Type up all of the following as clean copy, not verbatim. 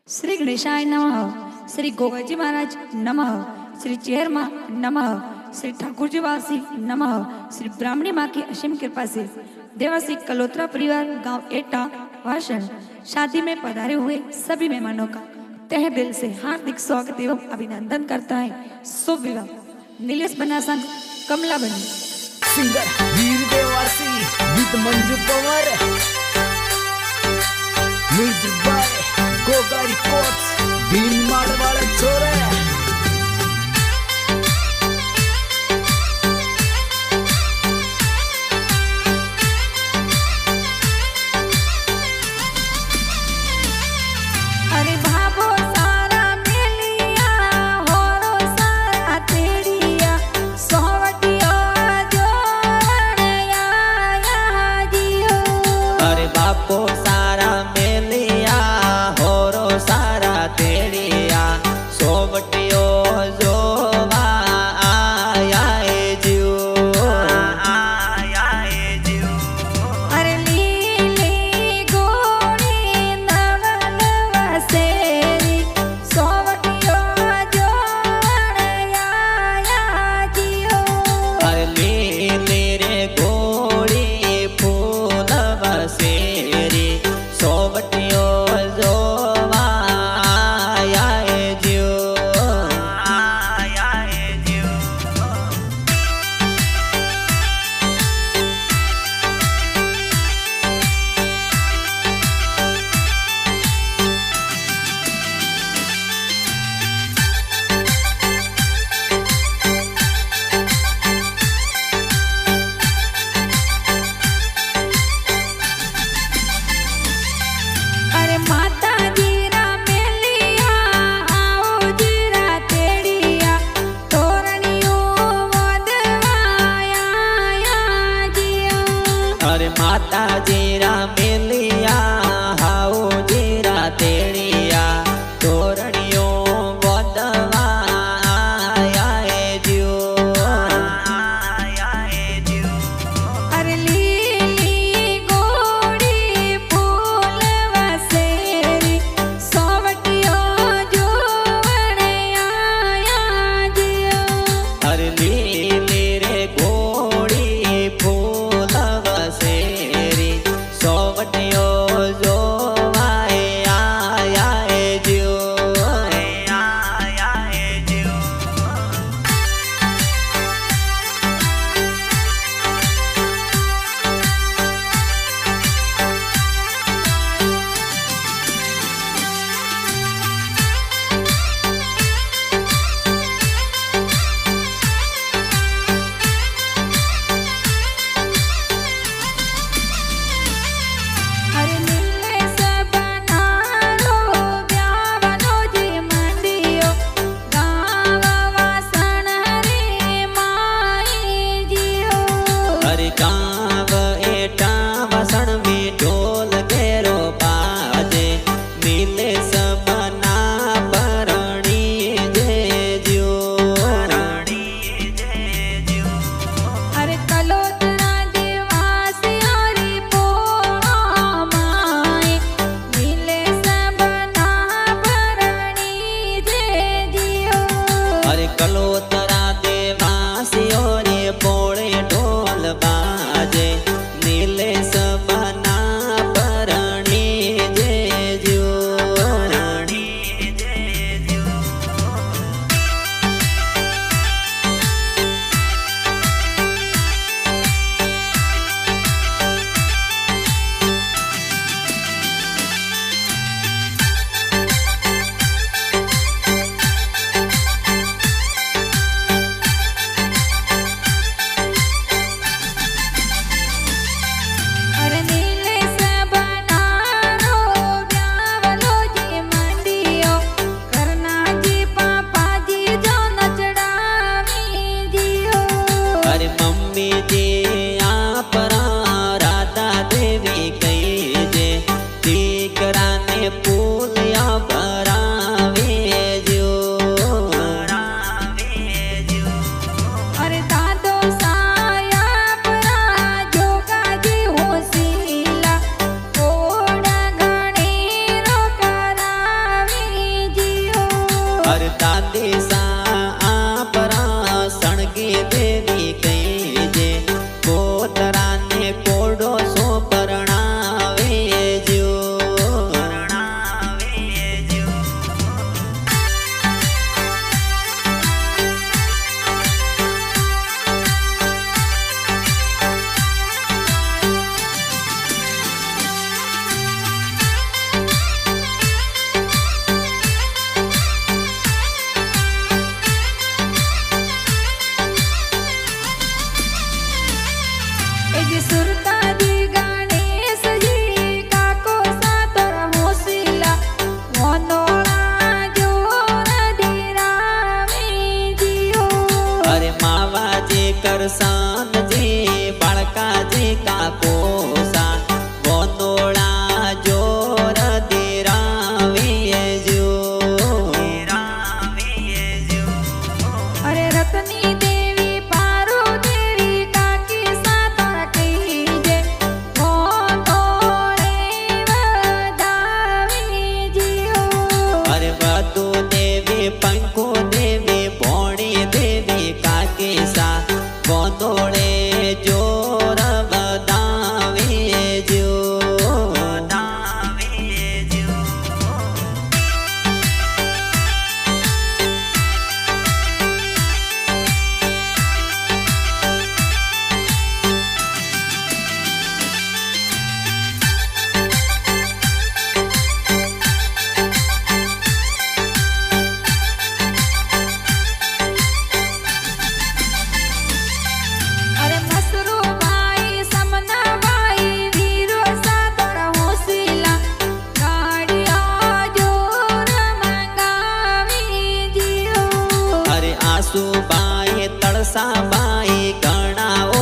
श्री गणेशाय नमः। श्री गोगाजी महाराज नमः। श्री चेहरमा नमः। श्री ठाकुरजी वासी नमः। श्री ब्राह्मणी माँ की असीम कृपा से देवासी कलोत्रा परिवार गांव एटा वासन शादी में पधारे हुए सभी मेहमानों का तहे दिल से हार्दिक स्वागत एवं अभिनंदन करता है। शुभ विवाह नीलेश बना संग कमला बनी singer Veer Dewasi with Manju Pawar music by Goga records बीन मारवाड़ छोरे माता जीरा मिलिया हाउ जीरा तेड़िया तोरणियों बदवा आया जियो अरे लीली गोड़ी फूल वसेरी सोवटियो जोवण आया जियो अरे लीली रे गोड़ी फूल वसेरी सोवटियो जोवाए आया जियो अरे मिले सब बनारो ब्यावनो जी मंडियो गाव वासन रे माई जियो अरे गाँव एटा वसण में ढोल घेरो बाजे नीले सबना परणी जे जियो अरे कलोतना देवासी हरि पोळा माई मिले सबना भरणी जे जियो अरे कलोतरा देवासियो रे पोळे ढोल बाजे नीले सबना परणी जे जियो दिशा आपरा सणगी देवी कही जे कोतरा ने कोडो सो परणावे जो એ જે સુરતાજી ગણેશજી કાકો સાતર હોશિલા વનોળા જોર ધીરાવે જીઓ अरे मावा जे करसान जे बाळका जे काकोसा वनोळा जोर देरावे जो અરે રતની દેવી પારો દેવી કાકી સાતર કહી જે વનોળે વધાવે જીઓ अरे वधु देवी पंखो देवी भोणी देवी काकेसा वनोळे जोर बदावे जो અરે મસરૂ ભાઈ સમના ભાઈ વીરો સાતર હોશિલા ગાડિયા જોર મંગાવી જીઓ अरे आसू बाई तड़सा बाई गणाओ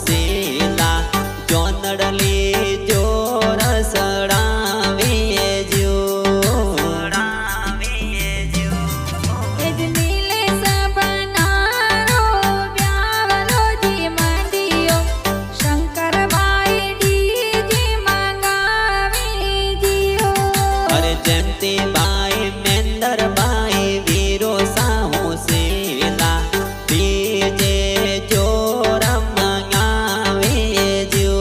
सेला जोनडली जोर सड़ावे जो એ જ નીલે સબનારો વ્યાવલો જી માંડિયો શંકરભાઈ ડીજી મંગાવી જીઓ अरे जयंती बाई मेंदर बाई वीरो साहू सेला डीजे जोर मंगावे जो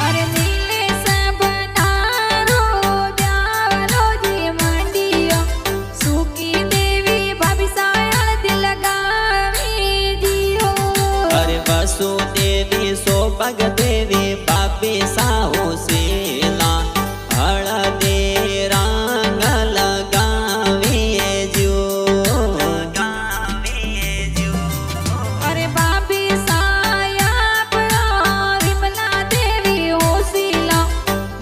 અરે નીલે સબનારો વ્યાવલો જી માંડિયો સુકી દેવી ભાભી સાયળ દિલ લગાવી જીઓ अरे वसु देवी सोपग देवी बापी साहू सेला हळदे रंग लगावे जो અરે ભાભી સાયા પરા વિમલા દેવી હોશિલા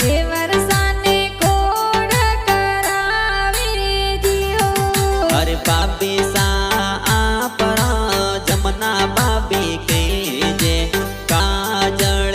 દેવર સાને કોડ કરાવી જીઓ अरे बापी सा आपरा जमना बाबी के जे काजळ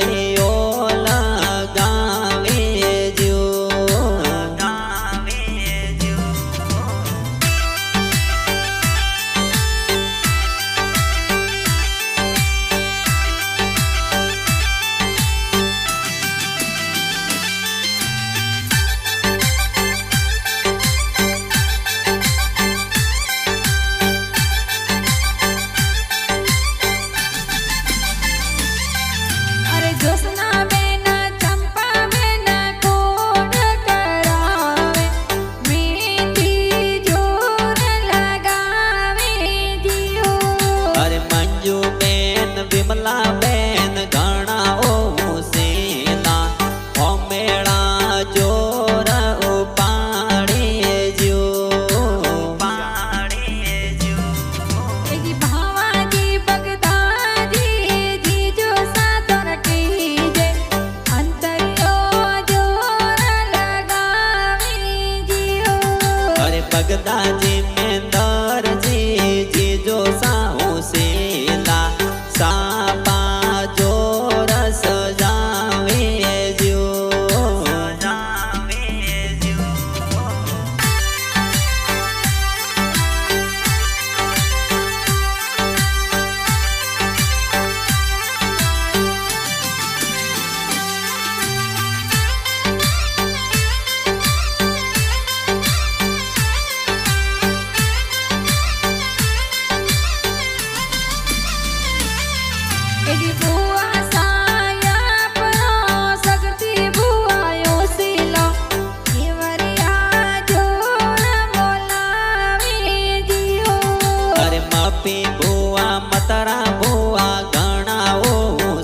ભુવા મતરા ભુવા ગણાવો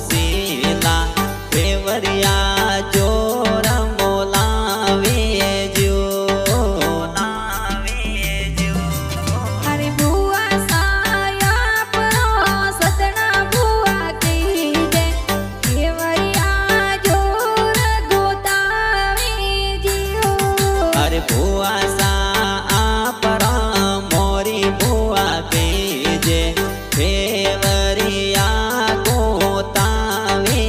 શીલા ફેવરિયા જોર મોલાવે જો અરે ભુવા સાયા પરો સતના ભુવા કહી દે કેવરિયા જોર ગોતાવે જીઓ અરે ભુવા સા પરા મોરી ભુવા કેજે ફેવરિયા ગોતાવે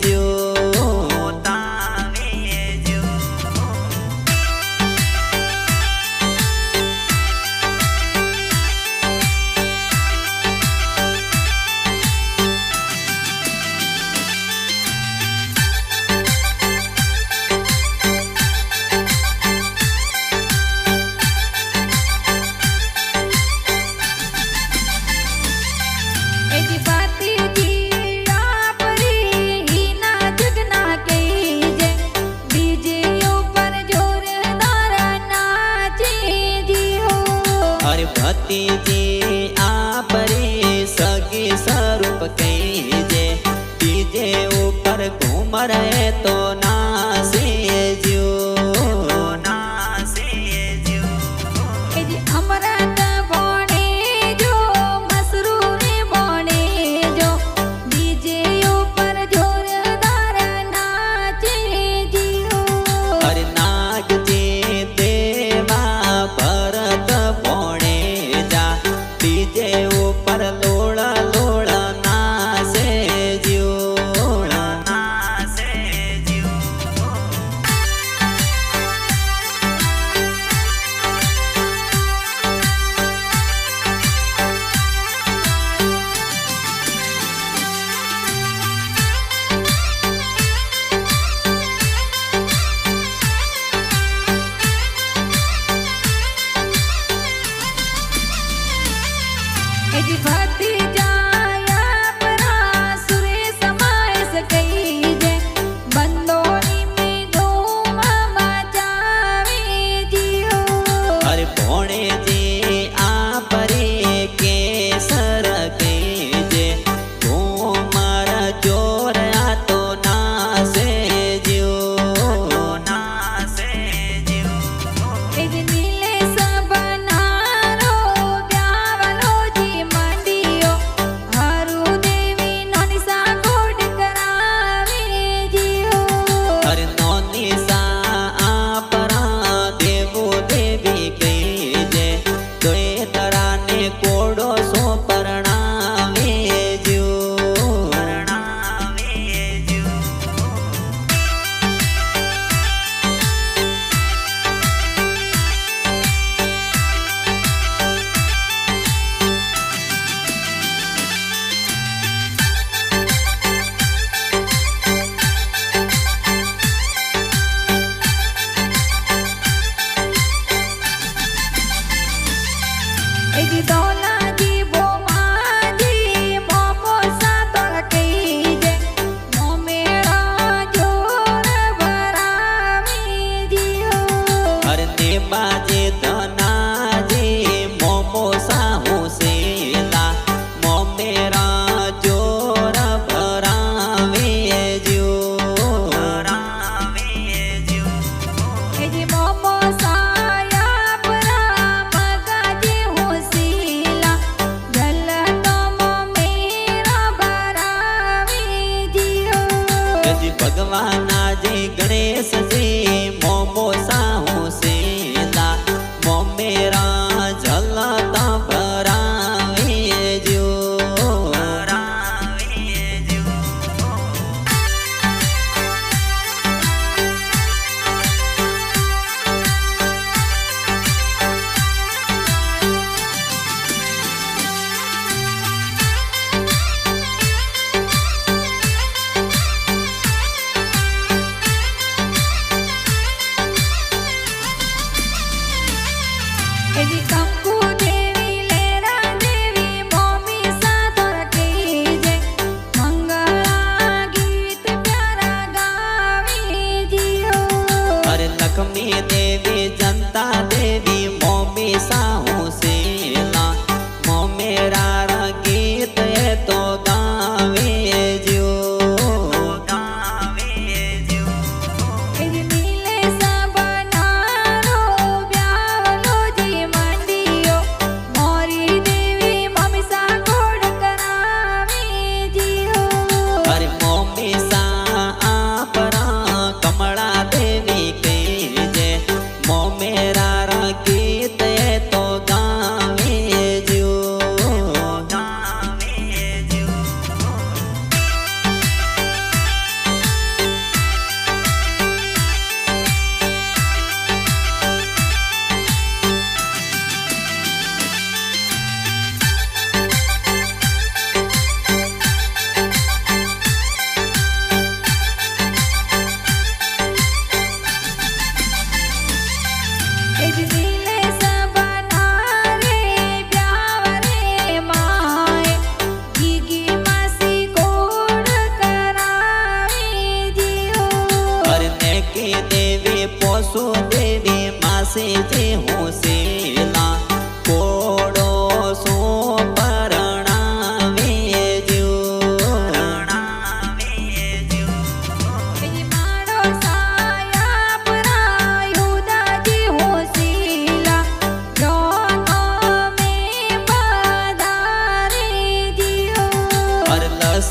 જો એજી ભાતીજી આપરી હીના જગના કહી જે ડીજે ઉપર જોરદાર નાચે જીઓ અરે ભતીજી આ પરે સગી સ્વરૂપ કહીજે ડીજે ઉપર ઘૂમર તો નાસે જો એજી અમરત બોણે જો મસરૂરે બોણે જો ડીજે ઉપર જોરદાર નાચે જીઓ અરે નાગજે દેવા ભરત પોણે જા ડીજે ઉપર લોળ લોળ નાસે જો એજી ભતીજાયા પરા સુરે સમાયસ કહી જે બંદોની મે ધૂમ મચાવે જીઓ અરે ભોણે જે આ પરે કેસર કેજે ઘૂમર ચોર આ તો નાસે જો એજી નીલે સબનારો બ્યાવલો જી મંડીઓ હરુ દેવી નોની સાગોડ કરાવે જીઓ અરે નોની સા આ પરા દેવો દેવી કહીજે તોય તરાને કોડો સો પરણાવે જો એજી દોલાજી બોમાજી મોમો સાતોર કહી જે મોમેરા જોર ભરાવે જીઓ અરે દેબાજે ધનાજે મોમો સાહુ સેલા મોમેરા ચોર ભરાવે જો એજી મોમો સાયા પરા મગાજી હોસીલા જલતો મોમેરા ભરાવે જીઓ હજી ભગવાના જય ગણેશજી મોમો સાહુ સેલા મોમેરા જલતા ભરાવે જો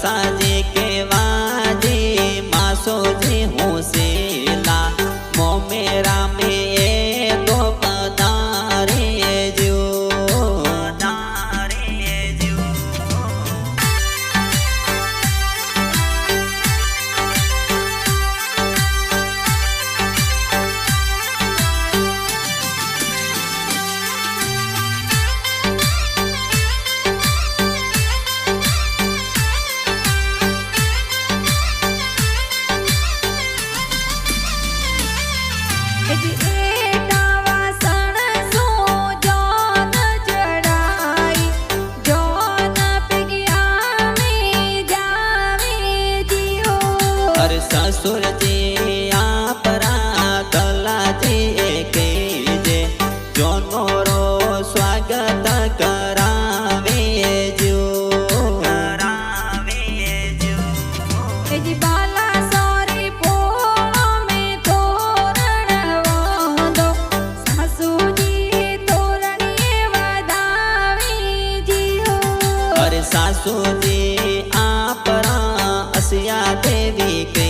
સાજે કેવા જે માસોજી હું સેલા મોમેરા મે એ તો પધારે જો ससुर जी आपरा गला जी के जे जोनो रो स्वागत करावे जो जी बाला सोरी पोळो में तोरण वांदो सासूजी तोरणी वधावी जियो अरे सासू जी आपरा असिया देवी के